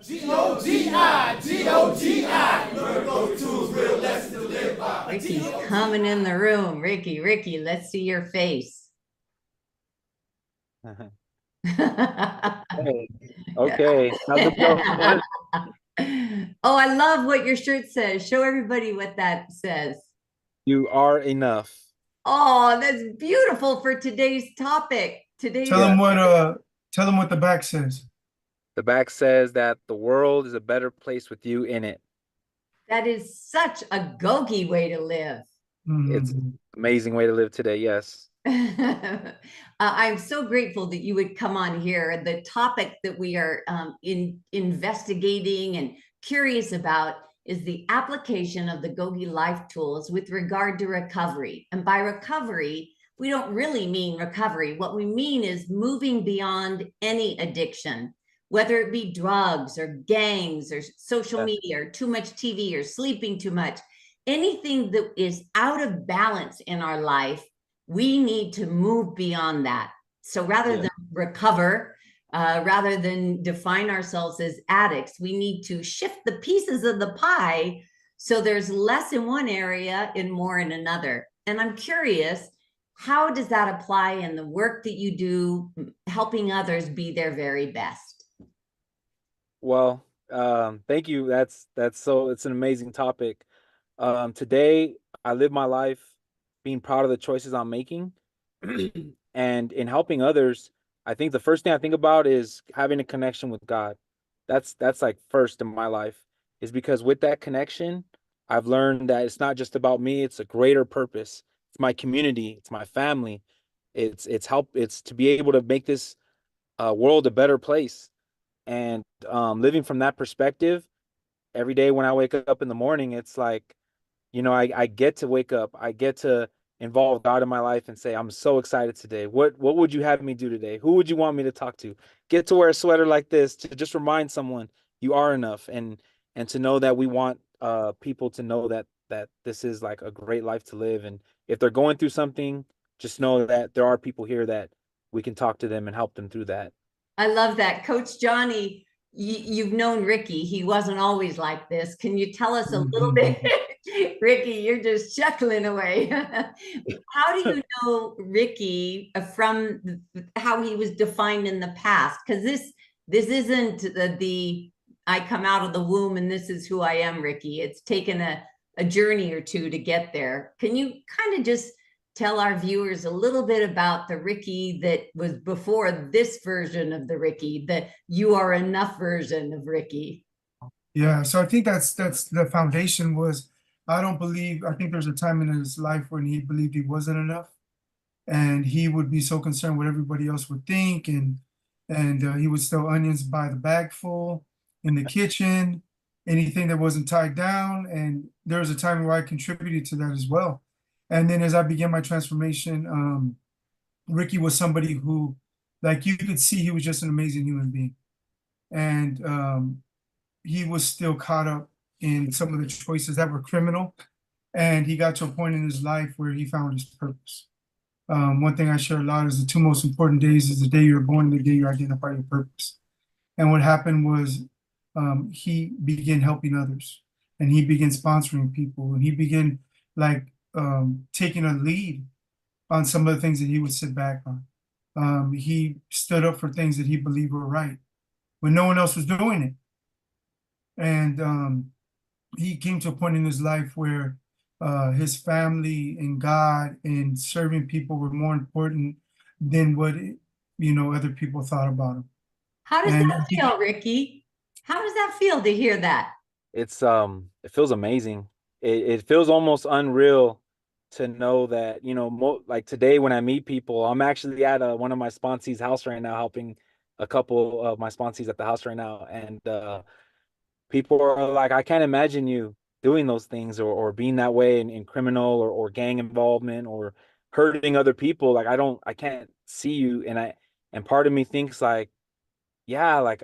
GOGI, GOGI. Learn GOGI tools, real lessons to live by. Ricky's coming in the room. Ricky, let's see your face. Hey, okay, how's it going? Oh, I love what your shirt says. Show everybody what that says. You are enough. Oh, that's beautiful for today's topic. Today's Tell them what the back says. The back says that the world is a better place with you in it. That is such a GOGI way to live. It's an amazing way to live today, yes. I'm so grateful that you would come on here. The topic that we are investigating and curious about is the application of the GOGI Life Tools with regard to recovery. And by recovery, we don't really mean recovery. What we mean is moving beyond any addiction, whether it be drugs or gangs or social media or too much TV or sleeping too much. Anything that is out of balance in our life, we need to move beyond that. So rather than recover, rather than define ourselves as addicts, we need to shift the pieces of the pie so there's less in one area and more in another. And I'm curious, how does that apply in the work that you do, helping others be their very best? Well, thank you. It's an amazing topic. Today, I live my life being proud of the choices I'm making. And in helping others, I think the first thing I think about is having a connection with God. That's like first in my life, is because with that connection, I've learned that it's not just about me, it's a greater purpose. It's my community, it's my family. It's to be able to make this world a better place. And living from that perspective, every day when I wake up in the morning, it's like, I get to wake up. I get to involve God in my life and say, I'm so excited today. What would you have me do today? Who would you want me to talk to? Get to wear a sweater like this to just remind someone you are enough, and to know that we want people to know that this is like a great life to live. And if they're going through something, just know that there are people here that we can talk to them and help them through that. I love that. Coach Johnny, you've known Ricky. He wasn't always like this. Can you tell us a little bit? Ricky, you're just chuckling away. How do you know Ricky from how he was defined in the past? Because this isn't the I come out of the womb and this is who I am, Ricky. It's taken a journey or two to get there. Can you kind of just tell our viewers a little bit about the Ricky that was before this version of the Ricky, the you are enough version of Ricky? Yeah, so I think that's the foundation was, I think there's a time in his life when he believed he wasn't enough, and he would be so concerned what everybody else would think, and he would sell onions by the bagful in the kitchen, anything that wasn't tied down. And there was a time where I contributed to that as well. And then as I began my transformation, Ricky was somebody who, like, you could see he was just an amazing human being. And he was still caught up in some of the choices that were criminal. And he got to a point in his life where he found his purpose. One thing I share a lot is the two most important days is the day you're born and the day you identify your purpose. And what happened was he began helping others, and he began sponsoring people, and he began taking a lead on some of the things that he would sit back on. He stood up for things that he believed were right when no one else was doing it. And he came to a point in his life where his family and God and serving people were more important than what other people thought about him. How does that feel, Ricky? How does that feel to hear that? It feels amazing. It feels almost unreal to know that, like today when I meet people, I'm actually at one of my sponsees' house right now, helping a couple of my sponsees at the house right now. And people are like, I can't imagine you doing those things or being that way in criminal or gang involvement or hurting other people. Like, I can't see you. And part of me thinks like, yeah, like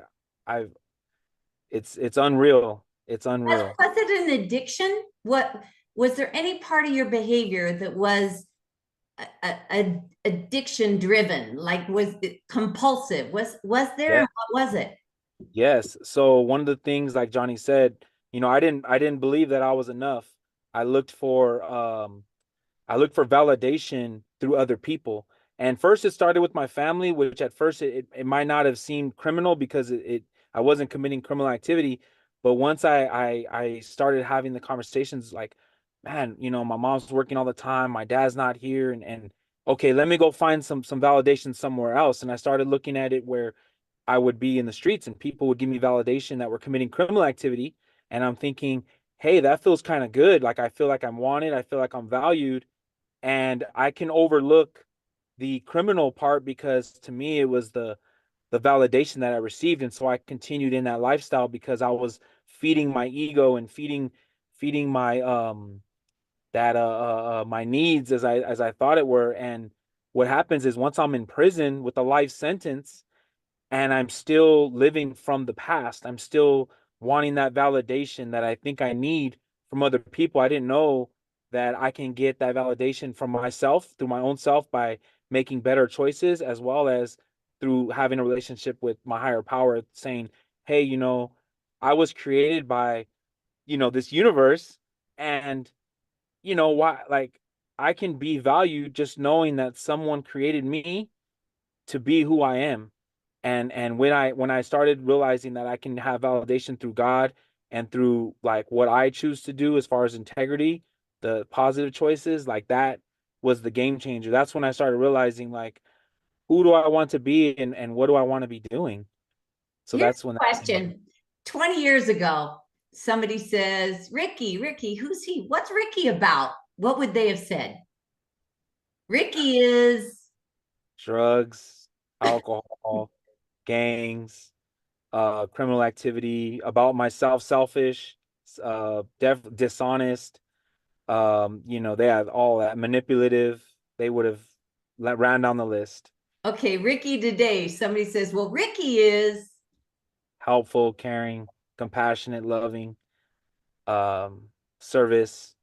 it's unreal. It's unreal. Was it an addiction? What was there any part of your behavior that was addiction driven? Like, was it compulsive? Was there? Yeah. What was it? Yes. So one of the things, like Johnny said, I didn't believe that I was enough. I looked for I looked for validation through other people. And first it started with my family, which at first it might not have seemed criminal because I wasn't committing criminal activity. But once I started having the conversations like, man, my mom's working all the time, my dad's not here, and okay, let me go find some validation somewhere else. And I started looking at it where I would be in the streets and people would give me validation that we're committing criminal activity. And I'm thinking, hey, that feels kind of good. Like I feel like I'm wanted, I feel like I'm valued, and I can overlook the criminal part because to me it was the validation that I received. And so I continued in that lifestyle because I was feeding my ego and feeding my my needs as I thought it were. And what happens is once I'm in prison with a life sentence and I'm still living from the past, I'm still wanting that validation that I think I need from other people. I didn't know that I can get that validation from myself through my own self by making better choices, as well as through having a relationship with my higher power, saying, hey, I was created by, this universe, and why, like, I can be valued just knowing that someone created me to be who I am. And when I started realizing that I can have validation through God and through like what I choose to do as far as integrity, the positive choices, like that was the game changer. That's when I started realizing like who do I want to be and what do I want to be doing? So Here's that's when a that came up. question. 20 years ago, somebody says, Ricky, who's he? What's Ricky about? What would they have said? Ricky is, Drugs, alcohol, gangs, criminal activity, about myself, selfish, dishonest. They have all that manipulative. They would have ran down the list. okay, Ricky today. Somebody says, well, Ricky is, Helpful, caring, compassionate, loving, service.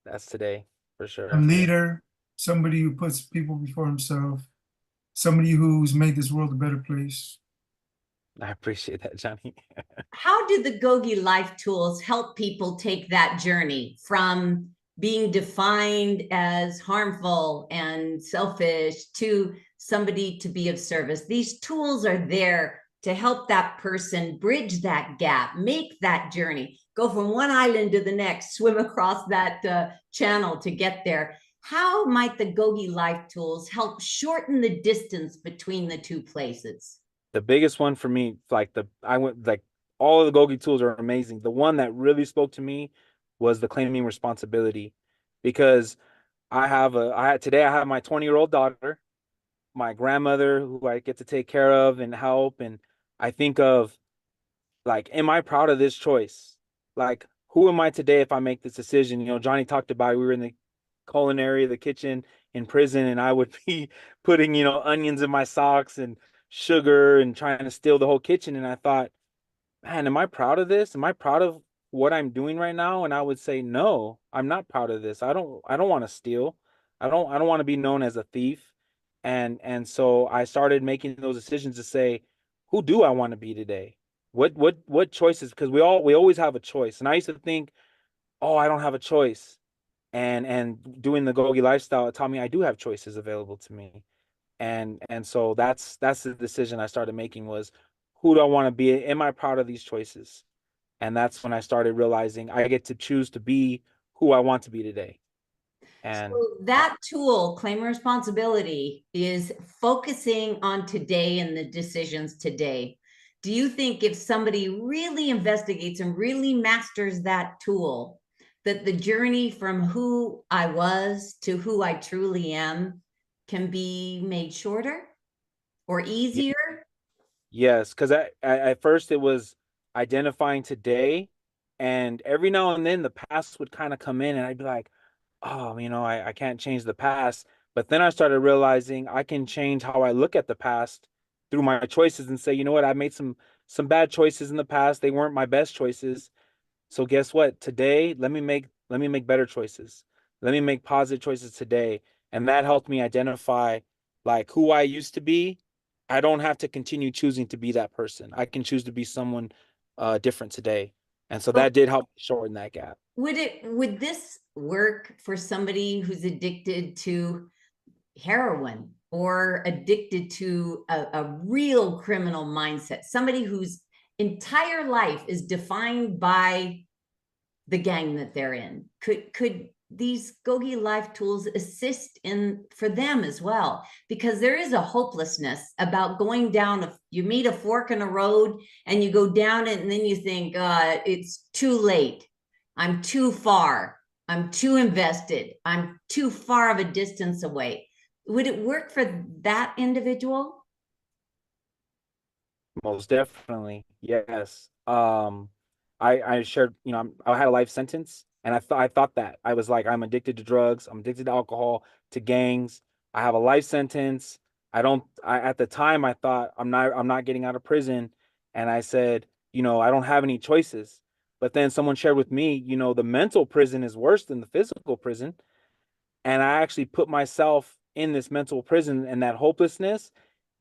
That's today for A sure. leader, somebody who puts people before himself, somebody who's made this world a better place. I appreciate that, Johnny. how did the GOGI Life Tools help people take that journey from being defined as harmful and selfish to somebody to be of service? These tools are there to help that person bridge that gap, make that journey, go from one island to the next, swim across that channel to get there. How might the GOGI Life Tools help shorten the distance between the two places? The biggest one for me, like I went like all of the Gogi tools are amazing. The one that really spoke to me was the claiming responsibility, because today I have my 20-year-old daughter, my grandmother who I get to take care of and help, and I think of like, am I proud of this choice? Like, who am I today if I make this decision? Johnny talked about it. We were in the culinary, the kitchen in prison, and I would be putting, onions in my socks and sugar and trying to steal the whole kitchen. And I thought, man, am I proud of this? Am I proud of what I'm doing right now? And I would say, no, I'm not proud of this. I don't want to steal. I don't want to be known as a thief. And so I started making those decisions to say, who do I want to be today? What choices? Because we always have a choice. And I used to think, oh, I don't have a choice. And doing the Gogi lifestyle, it taught me I do have choices available to me. And so that's the decision I started making was, who do I want to be? Am I proud of these choices? And that's when I started realizing I get to choose to be who I want to be today. And So that tool, claim responsibility, is focusing on today and the decisions today. Do you think if somebody really investigates and really masters that tool, that the journey from who I was to who I truly am can be made shorter or easier? yes, because at first it was identifying today, and every now and then the past would kind of come in, and I'd be like, oh, I can't change the past. But then I started realizing I can change how I look at the past through my choices and say, you know what, I made some bad choices in the past. They weren't my best choices. So guess what? Today, let me make better choices. Let me make positive choices today. And that helped me identify like who I used to be I don't have to continue choosing to be that person. I can choose to be someone different today. And so that did help shorten that gap. Would this work for somebody who's addicted to heroin or addicted to a real criminal mindset? Somebody whose entire life is defined by the gang that they're in. Could these GOGI Life Tools assist in for them as well? Because there is a hopelessness about going down. You meet a fork in a road and you go down it, and then you think, it's too late. I'm too far. I'm too invested. I'm too far of a distance away. Would it work for that individual? Most definitely. Yes. I shared, I had a life sentence, and I thought that I was like, I'm addicted to drugs, I'm addicted to alcohol, to gangs. I have a life sentence. At the time I thought I'm not getting out of prison. And I said, I don't have any choices. But then someone shared with me, the mental prison is worse than the physical prison. And I actually put myself in this mental prison, and that hopelessness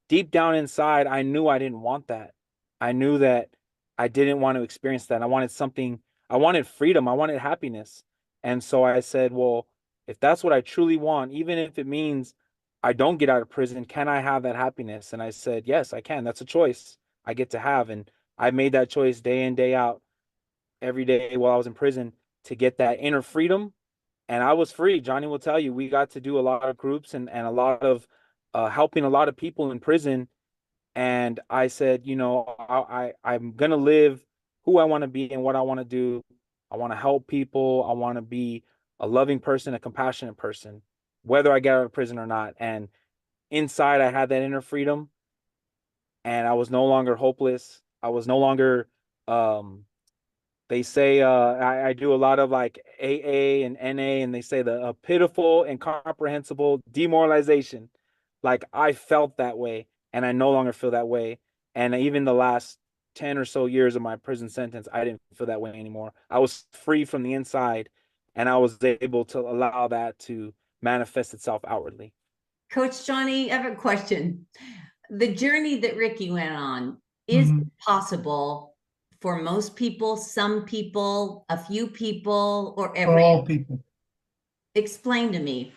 deep down inside, I knew I didn't want that. I knew that I didn't want to experience that. I wanted something, I wanted freedom, I wanted happiness. And so I said, well, if that's what I truly want, even if it means I don't get out of prison, can I have that happiness? And I said, yes, I can. That's a choice I get to have. And I made that choice day in, day out, every day while I was in prison, to get that inner freedom. And I was free. Johnny will tell you, we got to do a lot of groups and a lot of helping a lot of people in prison. And I said, I'm gonna live who I want to be and what I want to do. I want to help people. I want to be a loving person, a compassionate person, whether I get out of prison or not. And inside, I had that inner freedom, and I was no longer hopeless. I was no longer um, they say I do a lot of like AA and NA, and they say the pitiful, incomprehensible demoralization. Like I felt that way, and I no longer feel that way. And even the last 10 or so years of my prison sentence, I didn't feel that way anymore. I was free from the inside, and I was able to allow that to manifest itself outwardly. Coach Johnny, I have a question. The journey that Ricky went on, is Mhm. it possible for most people, some people, a few people, or For every? all people. Explain to me.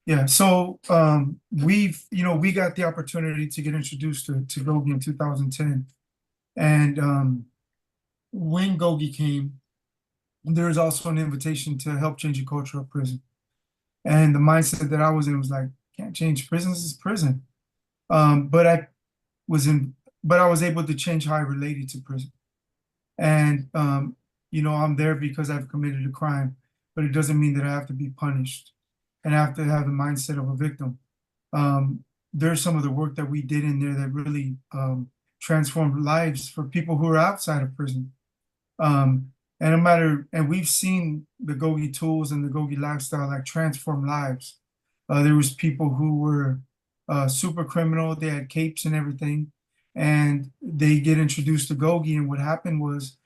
Yeah, so we got the opportunity to get introduced to Gogi in 2010. And when Gogi came, there was also an invitation to help change the culture of prison. And the mindset that I was in was like, can't change prisons, is prison. But was in, but I was able to change how I related to prison. And I'm there because I've committed a crime, but it doesn't mean that I have to be punished and I have to have the mindset of a victim. There's some of the work that we did in there that really transformed lives for people who are outside of prison. And no matter, and we've seen the Gogi tools and the Gogi lifestyle like transform lives. There was people who were super criminal, they had capes and everything, and they get introduced to Gogi, and what happened was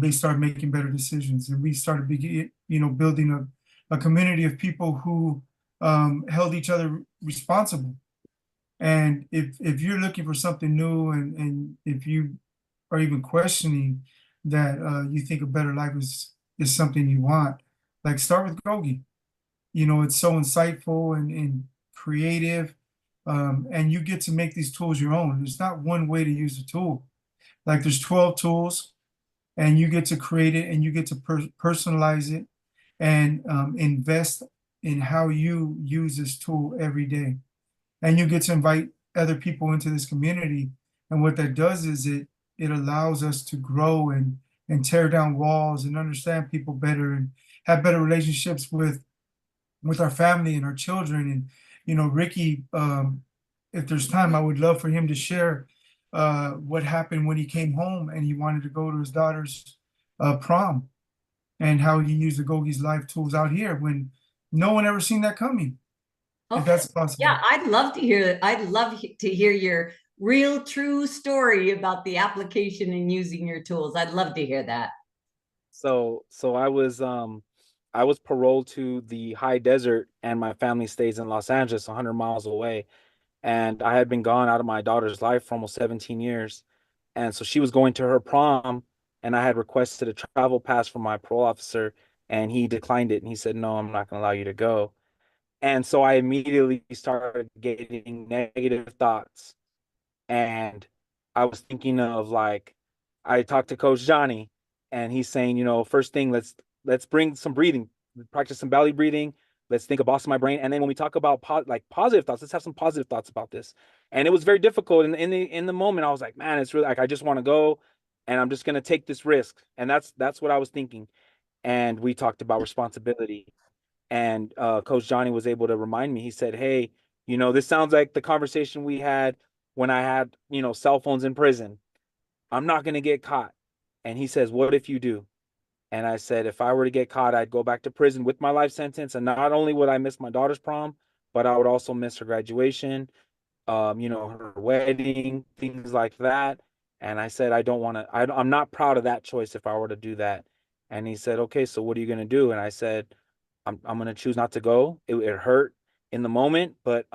they started making better decisions, and we started building a community of people who held each other responsible. And if you're looking for something new, and if you are even questioning that you think a better life is something you want, like start with Gogi. It's so insightful and creative, and you get to make these tools your own. There's not one way to use a tool. Like there's 12 tools, and you get to create it, and you get to personalize it, and invest in how you use this tool every day. And you get to invite other people into this community. And what that does is it allows us to grow and tear down walls and understand people better and have better relationships with our family and our children. And Ricky, if there's time, I would love for him to share what happened when he came home and he wanted to go to his daughter's prom, and how he used the Gogi's Life Tools out here when no one ever seen that coming. If Okay. that's possible. Yeah, I'd love to hear. I'd love to hear your real, true story about the application and using your tools. I'd love to hear that. So I was paroled to the high desert, and my family stays in Los Angeles, 100 miles away. and I had been gone out of my daughter's life for almost 17 years. And so she was going to her prom, and I had requested a travel pass from my parole officer, and he declined it. And he said, "No, I'm not going to allow you to go." And so I immediately started getting negative thoughts. And I was thinking of, like, I talked to Coach Johnny, and he's saying, first thing, let's bring some breathing, practice some belly breathing. Let's think of boss in my brain. And then when we talk about positive thoughts, let's have some positive thoughts about this. And it was very difficult. And in the moment, I was like, man, it's really like I just want to go, and I'm just gonna take this risk. And that's what I was thinking. And we talked about responsibility. And Coach Johnny was able to remind me. He said, "Hey, this sounds like the conversation we had when I had, cell phones in prison. I'm not going to get caught." And he says, "What if you do?" And I said, "If I were to get caught, I'd go back to prison with my life sentence. And not only would I miss my daughter's prom, but I would also miss her graduation, her wedding, things like that." And I said, "I don't want to, I'm not proud of that choice if I were to do that." And he said, "Okay, so what are you going to do?" And I said, I'm going to choose not to go. It hurt in the moment, but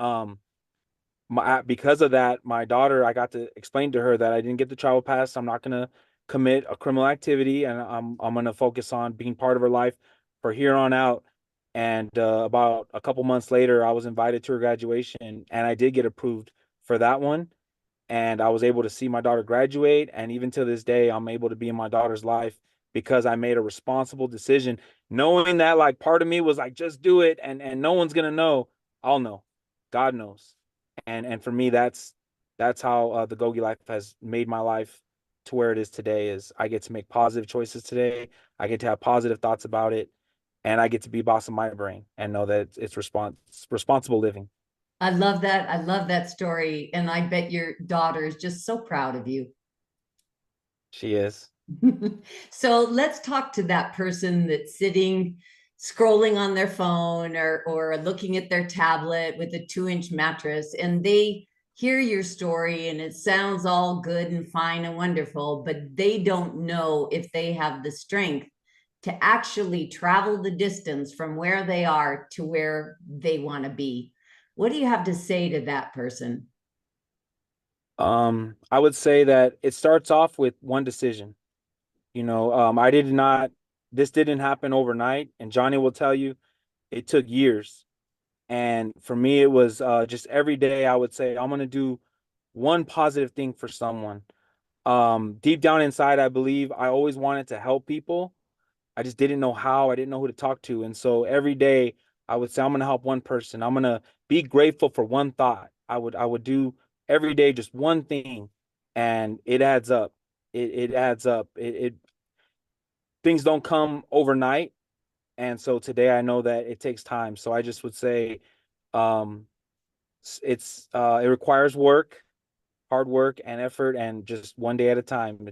because of that, my daughter, I got to explain to her that I didn't get the travel pass. I'm not going to commit a criminal activity, and I'm going to focus on being part of her life for here on out. And about a couple months later, I was invited to her graduation, and I did get approved for that one. And I was able to see my daughter graduate. And even to this day, I'm able to be in my daughter's life because I made a responsible decision, knowing that, like, part of me was like, just do it, and no one's gonna know. I'll know. God knows. And for me, that's how the Gogi life has made my life to where it is today. Is I get to make positive choices today. I get to have positive thoughts about it, and I get to be boss of my brain and know that it's responsible living. I love that. I love that story. And I bet your daughter is just so proud of you. She is. So let's talk to that person that's sitting, scrolling on their phone or looking at their tablet with a 2-inch mattress, and they hear your story and it sounds all good and fine and wonderful, but they don't know if they have the strength to actually travel the distance from where they are to where they want to be. What do you have to say to that person? I would say that it starts off with one decision. I did not, this didn't happen overnight. And Johnny will tell you it took years. And for me, it was just every day I would say, I'm going to do one positive thing for someone. Deep down inside, I believe I always wanted to help people. I just didn't know how. I didn't know who to talk to. And so every day I would say, I'm going to help one person. I'm going to be grateful for one thought. I would do every day just one thing, and it adds up. It adds up. It things don't come overnight. And so today I know that it takes time. So I just would say, um, it requires work, hard work and effort, and just one day at a time.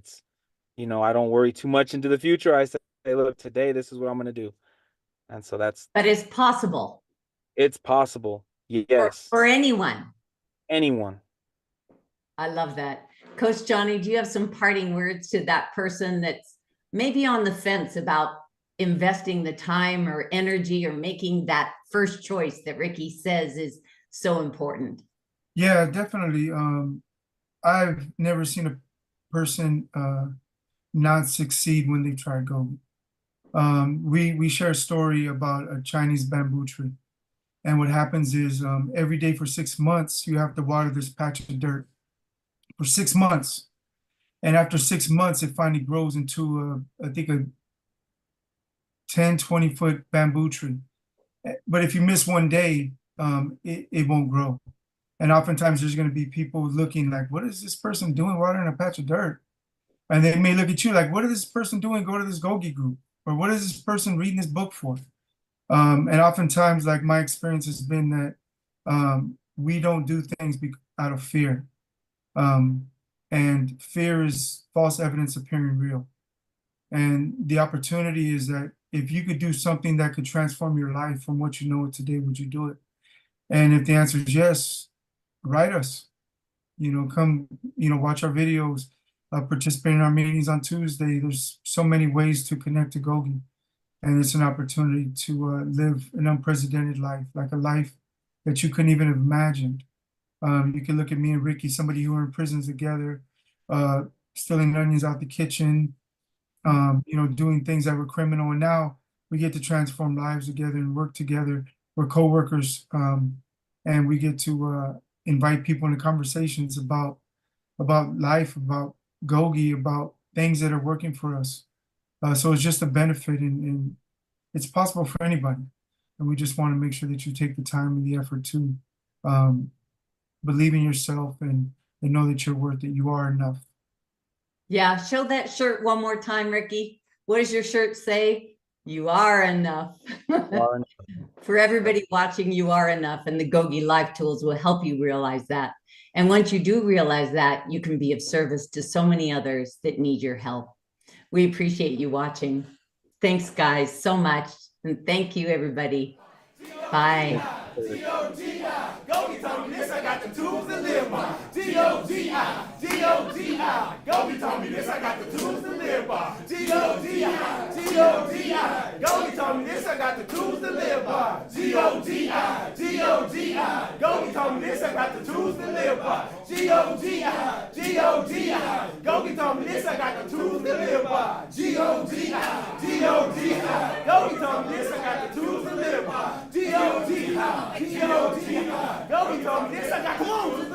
I don't worry too much into the future. I say, look, today, this is what I'm going to do. And so But it's possible it's possible. Yes. for anyone. Anyone. I love that. Coach Johnny, do you have some parting words to that person that's maybe on the fence about investing the time or energy or making that first choice that Ricky says is so important? Yeah, definitely. I've never seen a person not succeed when they try GOGI. We share a story about a Chinese bamboo tree. And what happens is every day for 6 months, you have to water this patch of dirt for 6 months. And after 6 months, it finally grows into, I think, a 10, 20-foot bamboo tree. But if you miss one day, it won't grow. And oftentimes there's going to be people looking like, what is this person doing watering a patch of dirt? And they may look at you like, what is this person doing? Go to this GOGI group. Or what is this person reading this book for? And oftentimes, like, my experience has been that we don't do things out of fear. And fear is false evidence appearing real. And the opportunity is that if you could do something that could transform your life from what you know today, would you do it? And if the answer is yes, write us. Come, watch our videos, participate in our meetings on Tuesday. There's so many ways to connect to GOGI. And it's an opportunity to live an unprecedented life, like a life that you couldn't even have imagined. You can look at me and Ricky, somebody who were in prisons together, stealing onions out the kitchen, doing things that were criminal. And now we get to transform lives together and work together. We're co-workers, and we get to invite people into conversations about life, about GOGI, about things that are working for us. So it's just a benefit, and it's possible for anybody. And we just want to make sure that you take the time and the effort to believe in yourself and know that you're worth it. You are enough. Yeah, show that shirt one more time, Ricky. What does your shirt say? You are enough. For everybody watching, you are enough, and the GOGI Life Tools will help you realize that. And once you do realize that, you can be of service to so many others that need your help. We appreciate you watching. Thanks, guys, so much. And thank you, everybody. Bye. G-O-G-I, GOGI told me this, I got the tools to live by. G-O-G-I, G-O-G-I, GOGI told me this, I got the tools to live by. G-O-G-I, G-O-G-I, GOGI told me this, I got the tools to live by. G-O-G-I, G-O-G-I, GOGI told me this, I got the tools to live by. G-O-G-I, G-O-G-I, GOGI told me this, I got the tools to live by. G-O-G-I, G-O-G-I, GOGI told me this, I got the tools to live by. G-O-G-I, G-O-G-I, GOGI told me this, I got, come on.